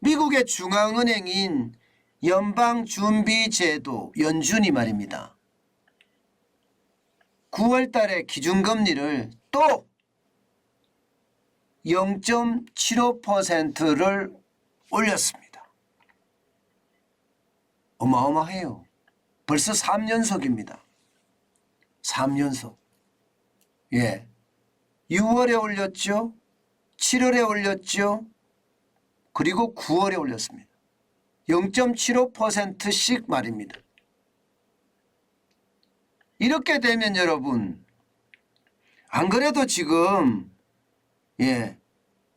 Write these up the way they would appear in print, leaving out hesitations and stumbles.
미국의 중앙은행인 연방준비제도 연준이 말입니다. 9월 달에 기준금리를 또 0.75%를 올렸습니다. 어마어마해요. 벌써 3연속입니다. 3연속. 예. 6월에 올렸죠. 7월에 올렸죠. 그리고 9월에 올렸습니다. 0.75%씩 말입니다. 이렇게 되면 여러분, 안 그래도 지금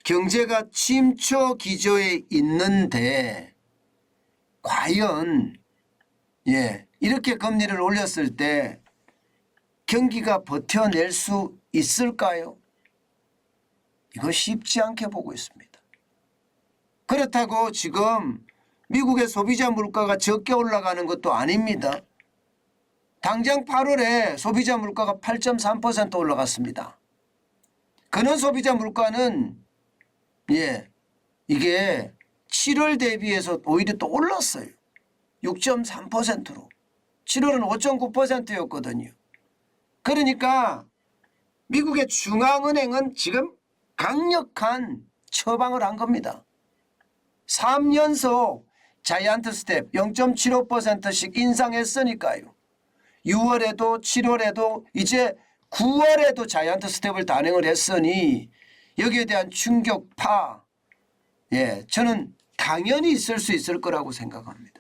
경제가 침체 기조에 있는데 과연 이렇게 금리를 올렸을 때 경기가 버텨낼 수 있을까요? 이거 쉽지 않게 보고 있습니다. 그렇다고 지금 미국의 소비자 물가가 적게 올라가는 것도 아닙니다. 당장 8월에 소비자 물가가 8.3% 올라갔습니다. 근원 소비자 물가는 이게 7월 대비해서 오히려 또 올랐어요. 6.3%로. 7월은 5.9%였거든요. 그러니까 미국의 중앙은행은 지금 강력한 처방을 한 겁니다. 3연속 자이언트 스텝 0.75%씩 인상했으니까요. 6월에도 7월에도 이제 9월에도 자이언트 스텝을 단행을 했으니 여기에 대한 충격파 저는 당연히 있을 수 있을 거라고 생각합니다.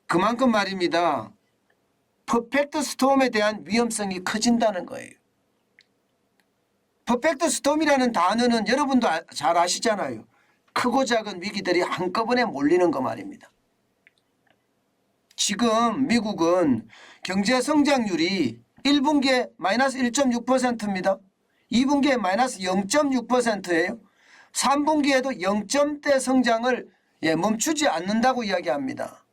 그만큼 말입니다. 퍼펙트 스톰에 대한 위험성이 커진다는 거예요. 퍼펙트 스톰이라는 단어는 여러분도 잘 아시잖아요. 크고 작은 위기들이 한꺼번에 몰리는 거 말입니다. 지금 미국은 경제 성장률이 1분기에 마이너스 1.6%입니다. 2분기에 마이너스 0.6%예요. 3분기에도 0점대 성장을 멈추지 않는다고 이야기합니다.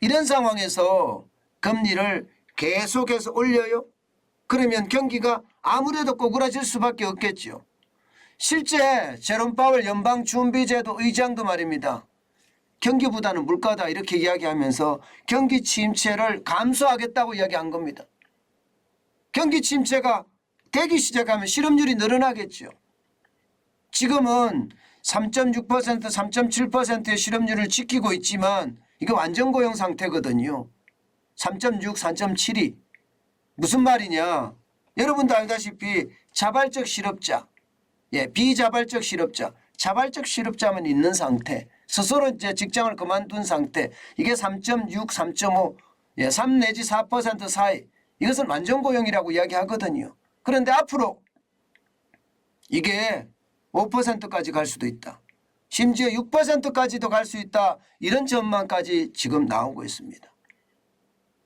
이런 상황에서 금리를 계속해서 올려요. 그러면 경기가 아무래도 꼬꾸라질 수밖에 없겠죠. 실제 제롬 파월 연방준비제도 의장도 말입니다. 경기보다는 물가다 이렇게 이야기하면서 경기 침체를 감수하겠다고 이야기한 겁니다. 경기 침체가 되기 시작하면 실업률이 늘어나겠죠. 지금은 3.6%, 3.7%의 실업률을 지키고 있지만 이거 완전 고용 상태거든요. 3.6, 3.7이 무슨 말이냐. 여러분도 알다시피 자발적 실업자, 비자발적 실업자, 자발적 실업자만 있는 상태, 스스로 이제 직장을 그만둔 상태, 이게 3.6, 3.5, 3 내지 4% 사이, 이것은 완전 고용이라고 이야기하거든요. 그런데 앞으로 이게 5%까지 갈 수도 있다. 심지어 6%까지도 갈 수 있다. 이런 전망까지 지금 나오고 있습니다.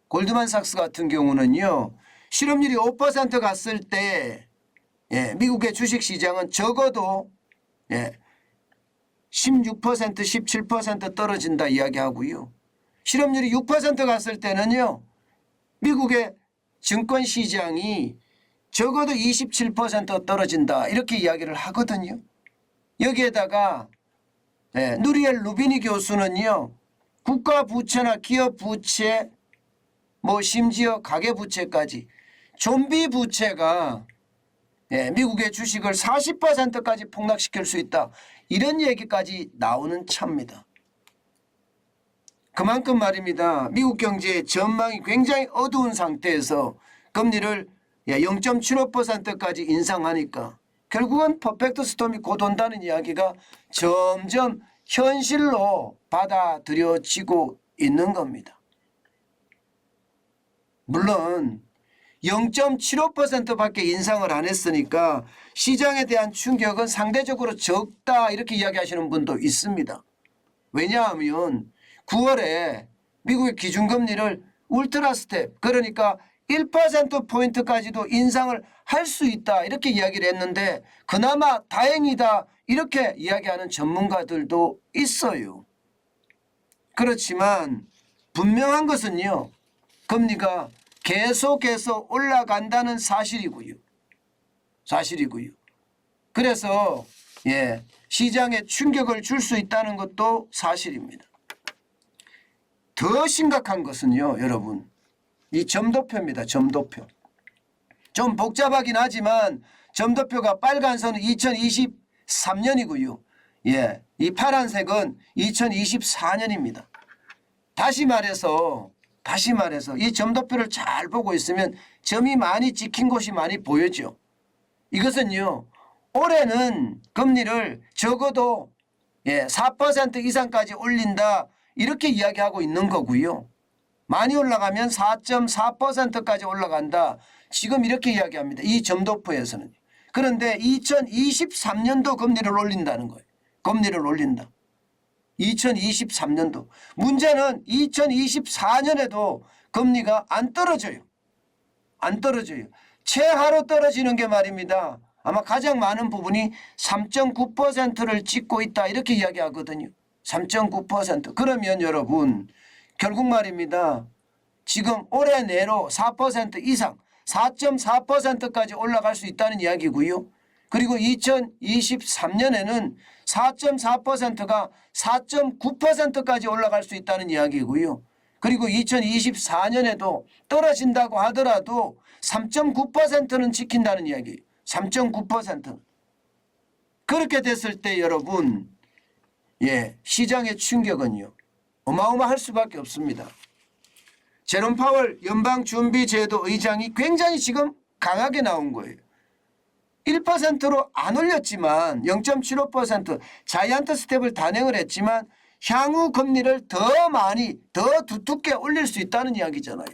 골드만삭스 같은 경우는요. 실업률이 5% 갔을 때 미국의 주식시장은 적어도 16%, 17% 떨어진다 이야기하고요. 실업률이 6% 갔을 때는요. 미국의 증권시장이 적어도 27% 떨어진다 이렇게 이야기를 하거든요. 여기에다가 누리엘 루비니 교수는요. 국가부채나 기업부채 심지어 가계부채까지 좀비 부채가 미국의 주식을 40%까지 폭락시킬 수 있다. 이런 얘기까지 나오는 차입니다. 그만큼 말입니다. 미국 경제의 전망이 굉장히 어두운 상태에서 금리를 0.75%까지 인상하니까 결국은 퍼펙트 스톰이 곧 온다는 이야기가 점점 현실로 받아들여지고 있는 겁니다. 물론 0.75%밖에 인상을 안 했으니까 시장에 대한 충격은 상대적으로 적다 이렇게 이야기하시는 분도 있습니다. 왜냐하면 9월에 미국의 기준금리를 울트라 스텝 그러니까 1%포인트까지도 인상을 할 수 있다 이렇게 이야기를 했는데 그나마 다행이다 이렇게 이야기하는 전문가들도 있어요. 그렇지만 분명한 것은요. 금리가 계속해서 올라간다는 사실이고요. 그래서 시장에 충격을 줄 수 있다는 것도 사실입니다. 더 심각한 것은요, 여러분, 이 점도표입니다. 점도표. 좀 복잡하긴 하지만 점도표가 빨간 선은 2023년이고요. 이 파란색은 2024년입니다. 다시 말해서 이 점도표를 잘 보고 있으면 점이 많이 찍힌 곳이 많이 보여죠. 이것은요, 올해는 금리를 적어도 4% 이상까지 올린다 이렇게 이야기하고 있는 거고요. 많이 올라가면 4.4%까지 올라간다. 지금 이렇게 이야기합니다. 이 점도표에서는. 그런데 2023년도 금리를 올린다는 거예요. 금리를 올린다. 2023년도. 문제는 2024년에도 금리가 안 떨어져요. 안 떨어져요. 최하로 떨어지는 게 말입니다. 아마 가장 많은 부분이 3.9%를 찍고 있다 이렇게 이야기하거든요. 3.9%. 그러면 여러분 결국 말입니다. 지금 올해 내로 4% 이상 4.4%까지 올라갈 수 있다는 이야기고요. 그리고 2023년에는 4.4%가 4.9%까지 올라갈 수 있다는 이야기고요. 그리고 2024년에도 떨어진다고 하더라도 3.9%는 지킨다는 이야기예요. 3.9%. 그렇게 됐을 때 여러분 시장의 충격은요 어마어마할 수밖에 없습니다. 제롬 파월 연방준비제도 의장이 굉장히 지금 강하게 나온 거예요. 1%로 안 올렸지만 0.75% 자이언트 스텝을 단행을 했지만 향후 금리를 더 많이 더 두텁게 올릴 수 있다는 이야기잖아요.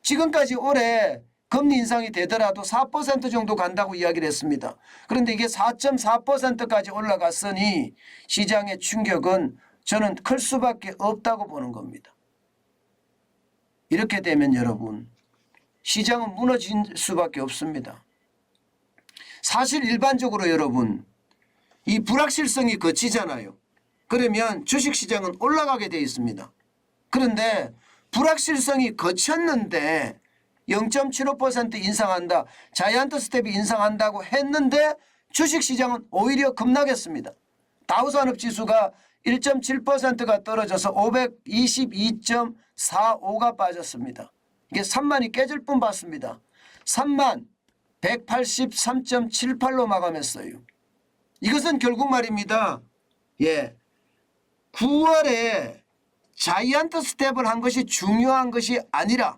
지금까지 올해 금리 인상이 되더라도 4% 정도 간다고 이야기를 했습니다. 그런데 이게 4.4%까지 올라갔으니 시장의 충격은 저는 클 수밖에 없다고 보는 겁니다. 이렇게 되면 여러분 시장은 무너질 수밖에 없습니다. 사실 일반적으로 여러분 이 불확실성이 거치잖아요. 그러면 주식시장은 올라가게 되어 있습니다. 그런데 불확실성이 거쳤는데 0.75% 인상한다. 자이언트 스텝이 인상한다고 했는데 주식시장은 오히려 급락했습니다. 다우산업지수가 1.7%가 떨어져서 522.45가 빠졌습니다. 이게 3만이 깨질 뻔 봤습니다. 3만 183.78로 마감했어요. 이것은 결국 말입니다. 9월에 자이언트 스텝을 한 것이 중요한 것이 아니라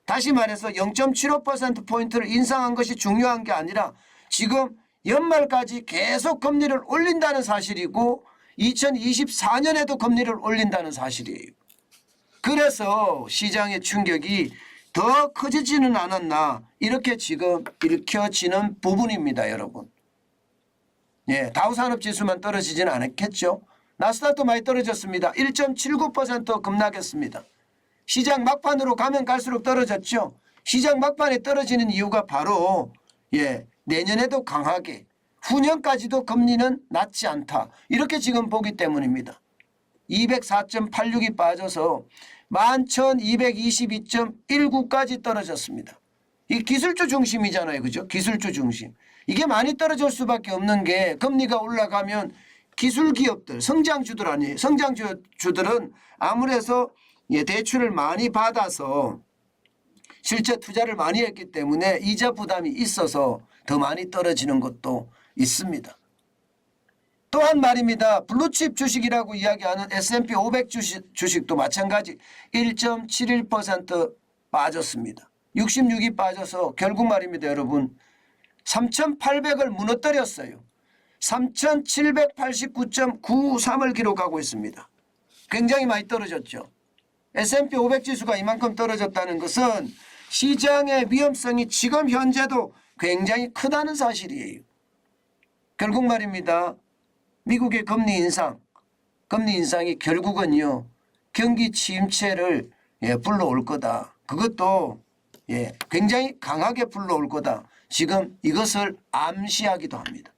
다시 말해서 0.75%포인트를 인상한 것이 중요한 게 아니라 지금 연말까지 계속 금리를 올린다는 사실이고 2024년에도 금리를 올린다는 사실이에요. 그래서 시장의 충격이 더 커지지는 않았나 이렇게 지금 읽혀지는 부분입니다. 여러분. 다우산업지수만 떨어지지는 않았겠죠. 나스닥도 많이 떨어졌습니다. 1.79% 급락했습니다. 시장 막판으로 가면 갈수록 떨어졌죠. 시장 막판에 떨어지는 이유가 바로 내년에도 강하게 후년까지도 금리는 낮지 않다. 이렇게 지금 보기 때문입니다. 204.86이 빠져서 11,222.19까지 떨어졌습니다. 이 기술주 중심이잖아요. 그죠? 기술주 중심. 이게 많이 떨어질 수밖에 없는 게 금리가 올라가면 기술기업들, 성장주들 아니에요. 성장주들은 아무래도 대출을 많이 받아서 실제 투자를 많이 했기 때문에 이자 부담이 있어서 더 많이 떨어지는 것도 있습니다. 또한 말입니다. 블루칩 주식이라고 이야기하는 S&P 500 주식도 마찬가지 1.71% 빠졌습니다. 66이 빠져서 결국 말입니다. 여러분 3,800을 무너뜨렸어요. 3,789.93을 기록하고 있습니다. 굉장히 많이 떨어졌죠. S&P 500 지수가 이만큼 떨어졌다는 것은 시장의 위험성이 지금 현재도 굉장히 크다는 사실이에요. 결국 말입니다. 미국의 금리 인상이 결국은요 경기 침체를 불러올 거다. 그것도 굉장히 강하게 불러올 거다. 지금 이것을 암시하기도 합니다.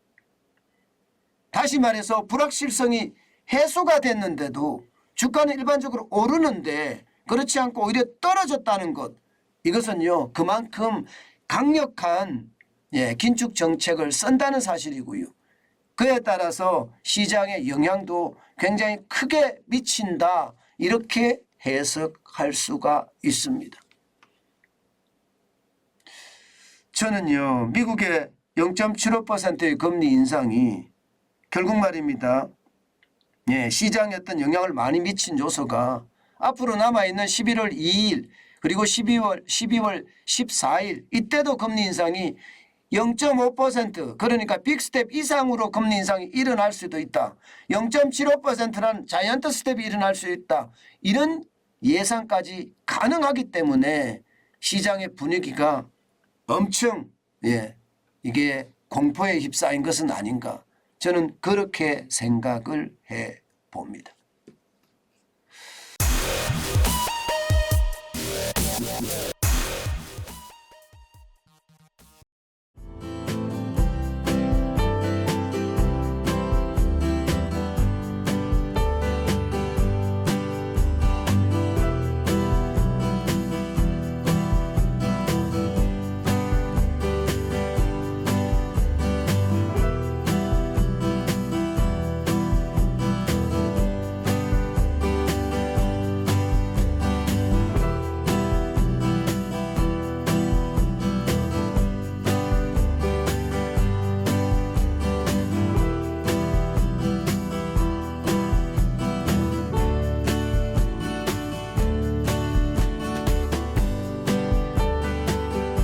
다시 말해서 불확실성이 해소가 됐는데도 주가는 일반적으로 오르는데 그렇지 않고 오히려 떨어졌다는 것. 이것은요 그만큼 강력한 긴축 정책을 쓴다는 사실이고요. 그에 따라서 시장의 영향도 굉장히 크게 미친다. 이렇게 해석할 수가 있습니다. 저는요, 미국의 0.75%의 금리 인상이 결국 말입니다. 예, 시장에 어떤 영향을 많이 미친 요소가 앞으로 남아있는 11월 2일 그리고 12월 14일 이때도 금리 인상이 0.5% 그러니까 빅스텝 이상으로 금리 인상이 일어날 수도 있다. 0.75%는 자이언트 스텝이 일어날 수 있다. 이런 예상까지 가능하기 때문에 시장의 분위기가 엄청 이게 공포에 휩싸인 것은 아닌가. 저는 그렇게 생각을 해 봅니다.